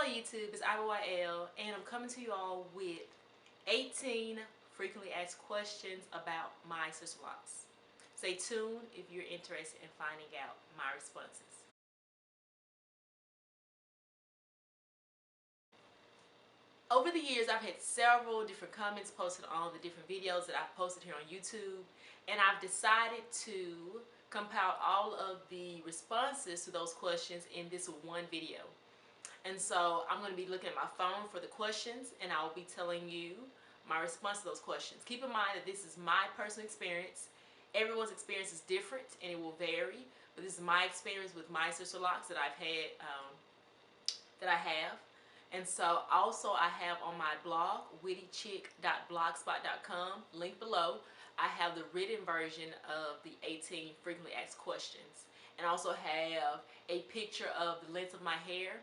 YouTube, it's ibyl, and I'm coming to you all with 18 frequently asked questions about my Sisterlocks. Stay tuned if you're interested in finding out my responses. Over the years, I've had several different comments posted on the different videos that I've posted here on YouTube, and I've decided to compile all of the responses to those questions in this one video. And so I'm going to be looking at my phone for the questions, and I'll be telling you my response to those questions. Keep in mind that this is my personal experience. Everyone's experience is different and it will vary, but this is my experience with my Sisterlocks that I've had, that I have. And so also I have on my blog, wittychick.blogspot.com, link below, I have the written version of the 18 frequently asked questions, and also have a picture of the length of my hair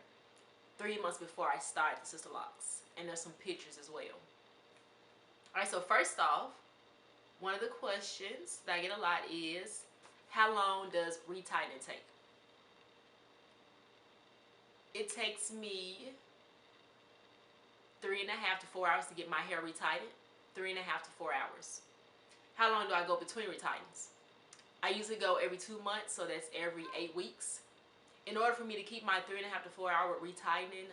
3 months before I started the Sisterlocks, and there's some pictures as well. Alright, so first off, one of the questions that I get a lot is, how long does retightening take? It takes me 3.5 to 4 hours to get my hair retightened. 3.5 to 4 hours. How long do I go between retightenings? I usually go every 2 months, so that's every 8 weeks. In order for me to keep my 3.5 to 4 hour retightening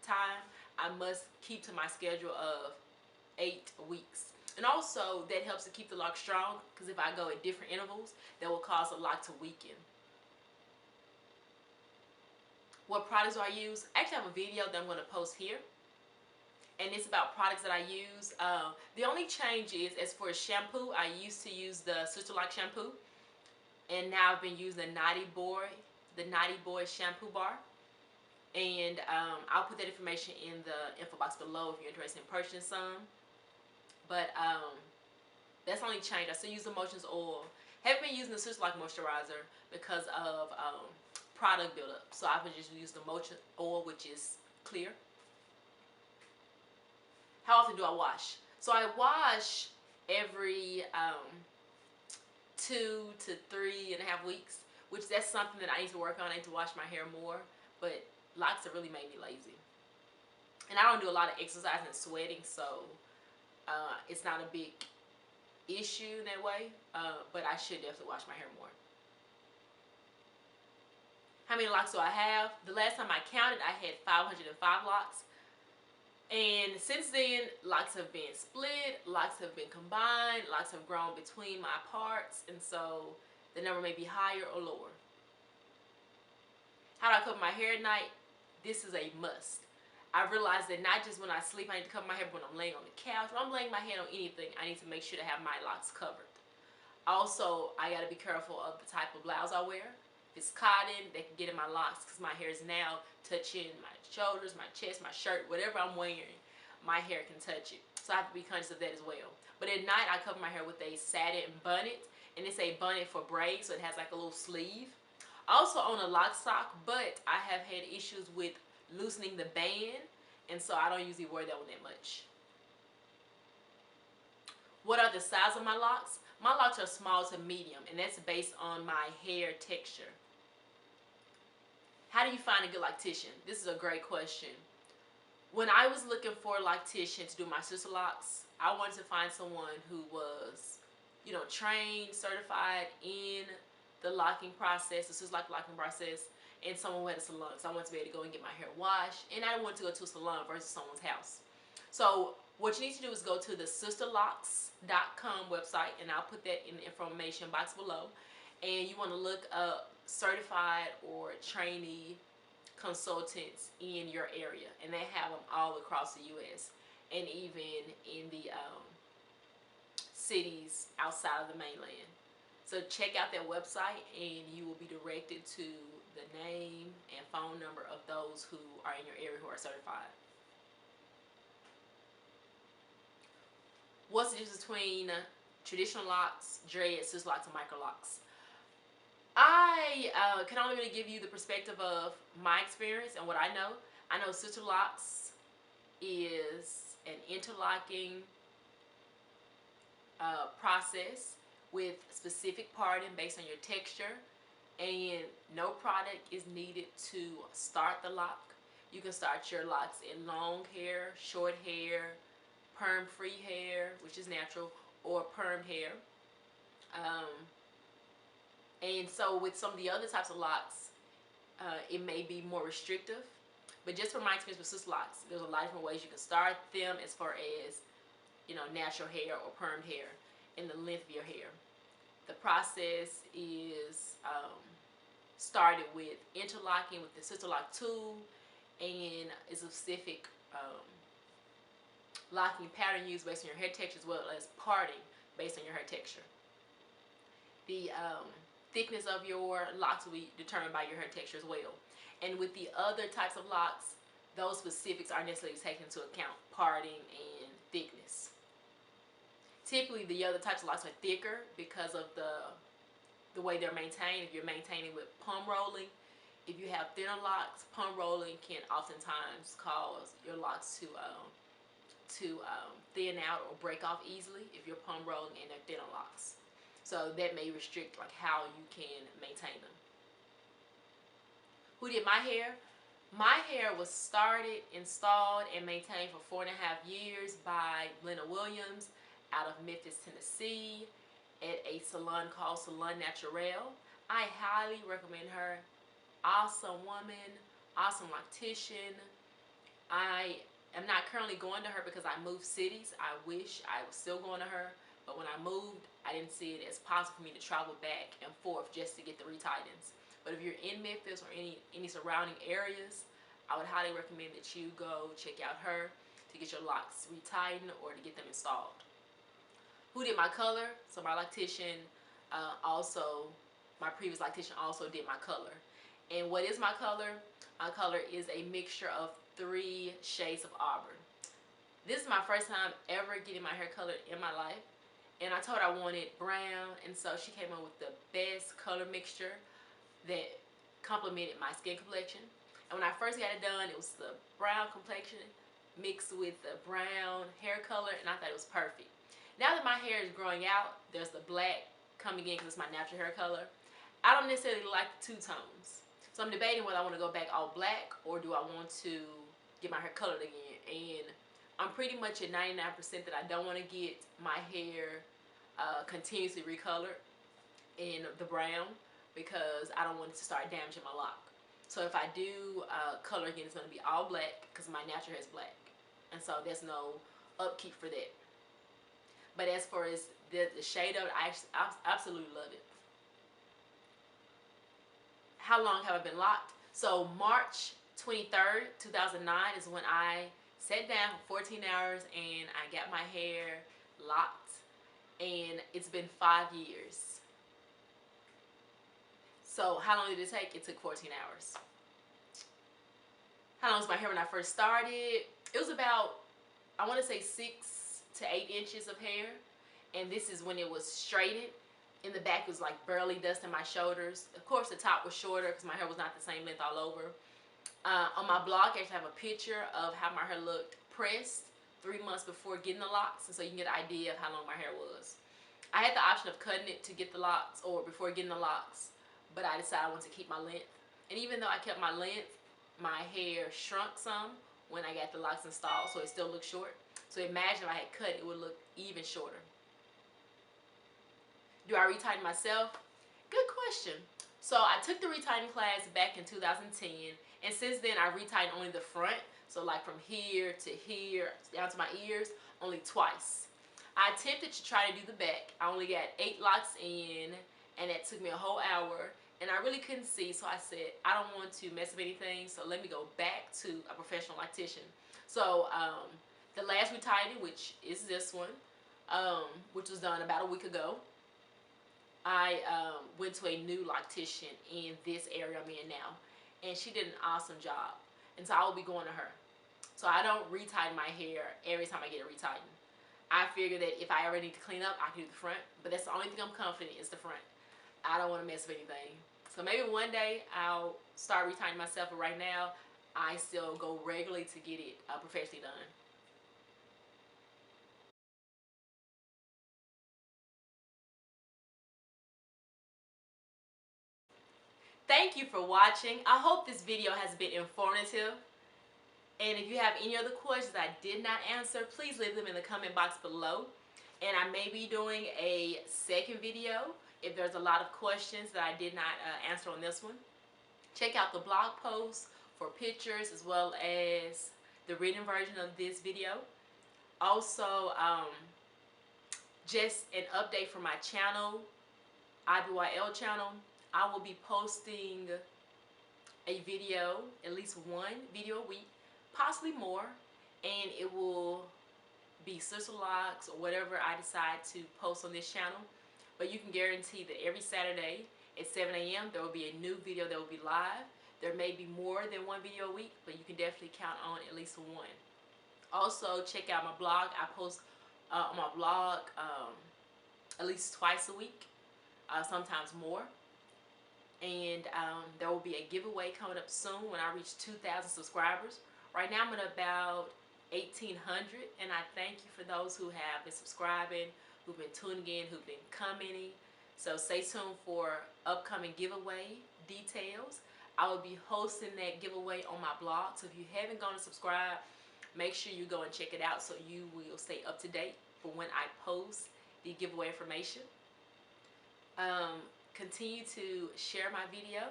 time, I must keep to my schedule of 8 weeks. And also, that helps to keep the lock strong, because if I go at different intervals, that will cause the lock to weaken. What products do I use? I actually have a video that I'm going to post here, and it's about products that I use. The only change is, as for shampoo, I used to use the Sisterlock shampoo, and now I've been using the Naughty Boy shampoo bar. And I'll put that information in the info box below if you're interested in purchasing some. But that's the only change. I still use the Motions oil. Haven't been using the Sisterlock moisturizer because of product buildup. So I've been just using the Motion oil, which is clear. How often do I wash? So I wash every 2 to 3.5 weeks, which that's something that I need to work on. I need to wash my hair more, but locks have really made me lazy. And I don't do a lot of exercise and sweating, so it's not a big issue in that way, but I should definitely wash my hair more. How many locks do I have? The last time I counted, I had 505 locks. And since then, locks have been split, locks have been combined, locks have grown between my parts, and so the number may be higher or lower. How do I cover my hair at night? This is a must. I realized that not just when I sleep I need to cover my hair, but when I'm laying on the couch, when I'm laying my head on anything, I need to make sure to have my locks covered. Also, I got to be careful of the type of blouse I wear. If it's cotton, they can get in my locks, because my hair is now touching my shoulders, my chest, my shirt, whatever I'm wearing, my hair can touch it. So I have to be conscious of that as well. But at night, I cover my hair with a satin bonnet, and it's a bonnet for braids, so it has like a little sleeve. I also own a lock sock, but I have had issues with loosening the band, and so I don't usually wear that one that much. What are the size of my locks? My locks are small to medium, and that's based on my hair texture. How do you find a good loctician? This is a great question. When I was looking for a loctician to do my Sisterlocks, I wanted to find someone who was, you know, trained, certified in the locking process, the Sisterlock locking process, and someone who had a salon. So I wanted to be able to go and get my hair washed, and I didn't want to go to a salon versus someone's house. So what you need to do is go to the Sisterlocks.com website, and I'll put that in the information box below. And you want to look up certified or trainee consultants in your area, and they have them all across the U.S. and even in the cities outside of the mainland. So check out their website, and you will be directed to the name and phone number of those who are in your area who are certified. What's the difference between traditional locks, dread, Sisterlocks, and micro locks? I can only really give you the perspective of my experience and what I know. I know Sisterlocks is an interlocking process with specific parting based on your texture, and no product is needed to start the lock. You can start your locks in long hair, short hair, perm-free hair, which is natural, or permed hair. And so with some of the other types of locks, it may be more restrictive. But just from my experience with Sisterlocks, there's a lot of different ways you can start them as far as, you know, natural hair or permed hair and the length of your hair. The process is started with interlocking with the Sisterlock tool, and is a specific locking pattern used based on your hair texture, as well as parting based on your hair texture. The thickness of your locks will be determined by your hair texture as well. And with the other types of locks, those specifics aren't necessarily taken into account, parting and thickness. Typically, the other types of locks are thicker because of the way they're maintained. If you're maintaining with palm rolling, if you have thinner locks, palm rolling can oftentimes cause your locks to thin out or break off easily if you're palm rolling and they're thinner locks. So that may restrict like how you can maintain them. Who did my hair? My hair was started, installed, and maintained for 4.5 years by Lena Williams out of Memphis, Tennessee, at a salon called Salon Naturel. I highly recommend her. Awesome woman, awesome loctician. I am not currently going to her because I moved cities. I wish I was still going to her, but when I moved, I didn't see it as possible for me to travel back and forth just to get the retightens. But if you're in Memphis or any surrounding areas, I would highly recommend that you go check out her to get your locks retightened or to get them installed. Who did my color? So my loctician my previous loctician also did my color. And what is my color? My color is a mixture of 3 shades of auburn. This is my first time ever getting my hair colored in my life. And I told her I wanted brown, and so she came up with the best color mixture that complemented my skin complexion. And when I first got it done, it was the brown complexion mixed with the brown hair color, and I thought it was perfect. Now that my hair is growing out, there's the black coming in because it's my natural hair color. I don't necessarily like the 2 tones. So I'm debating whether I want to go back all black or do I want to get my hair colored again. And I'm pretty much at 99% that I don't want to get my hair continuously recolored in the brown because I don't want it to start damaging my lock. So if I do color again, it's going to be all black because my natural hair is black. And so there's no upkeep for that. But as far as the shade of it, I absolutely love it. How long have I been locked? So March 23rd, 2009 is when I sat down for 14 hours and I got my hair locked. And it's been 5 years. So how long did it take? It took 14 hours. How long was my hair when I first started? It was about, I want to say 6 to 8 inches of hair. And this is when it was straightened. In the back, it was like barely dusting my shoulders. Of course, the top was shorter because my hair was not the same length all over. On my blog, I actually have a picture of how my hair looked pressed 3 months before getting the locks, and so you can get an idea of how long my hair was. I had the option of cutting it to get the locks or before getting the locks, but I decided I wanted to keep my length. And even though I kept my length, my hair shrunk some when I got the locks installed, so it still looked short. So imagine if I had cut, it would look even shorter. Do I retighten myself? Good question. So I took the retightening class back in 2010, and since then I retightened only the front. So like from here to here, down to my ears, only twice. I attempted to try to do the back. I only got 8 locks in, and that took me a whole hour, and I really couldn't see, so I said, I don't want to mess up anything, so let me go back to a professional loctician. So the last retightening, which is this one, which was done about a week ago, I went to a new loctician in this area I'm in now, and she did an awesome job, and so I will be going to her. So I don't retighten my hair every time I get it retightened. I figure that if I ever need to clean up, I can do the front, but that's the only thing I'm confident is the front. I don't want to mess with anything. So maybe one day I'll start retightening myself, but right now I still go regularly to get it professionally done. Thank you for watching. I hope this video has been informative. And if you have any other questions I did not answer, please leave them in the comment box below. And I may be doing a second video if there's a lot of questions that I did not answer on this one. Check out the blog post for pictures as well as the written version of this video. Also, just an update for my channel, ibyl channel. I will be posting a video, at least one video a week, possibly more, and it will be Sisterlocks or whatever I decide to post on this channel. But you can guarantee that every Saturday at 7 a.m. there will be a new video that will be live. There may be more than one video a week, but you can definitely count on at least one. Also, check out my blog. I post on my blog at least twice a week, sometimes more. And there will be a giveaway coming up soon when I reach 2,000 subscribers. Right now I'm at about 1,800, and I thank you for those who have been subscribing, who've been tuning in, who've been commenting. So stay tuned for upcoming giveaway details. I will be hosting that giveaway on my blog, so if you haven't gone to subscribe, make sure you go and check it out so you will stay up to date for when I post the giveaway information. Continue to share my video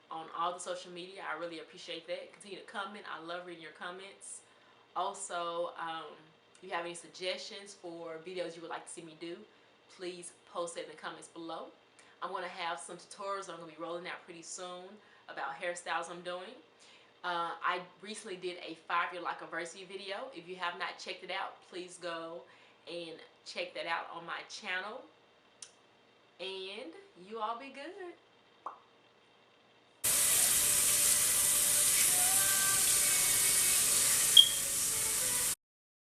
on all the social media. I really appreciate that. Continue to comment. I love reading your comments. Also, if you have any suggestions for videos you would like to see me do, please post it in the comments below. I'm going to have some tutorials I'm going to be rolling out pretty soon about hairstyles I'm doing. I recently did a 5-year lock anniversary video. If you have not checked it out, please go and check that out on my channel. And you all be good.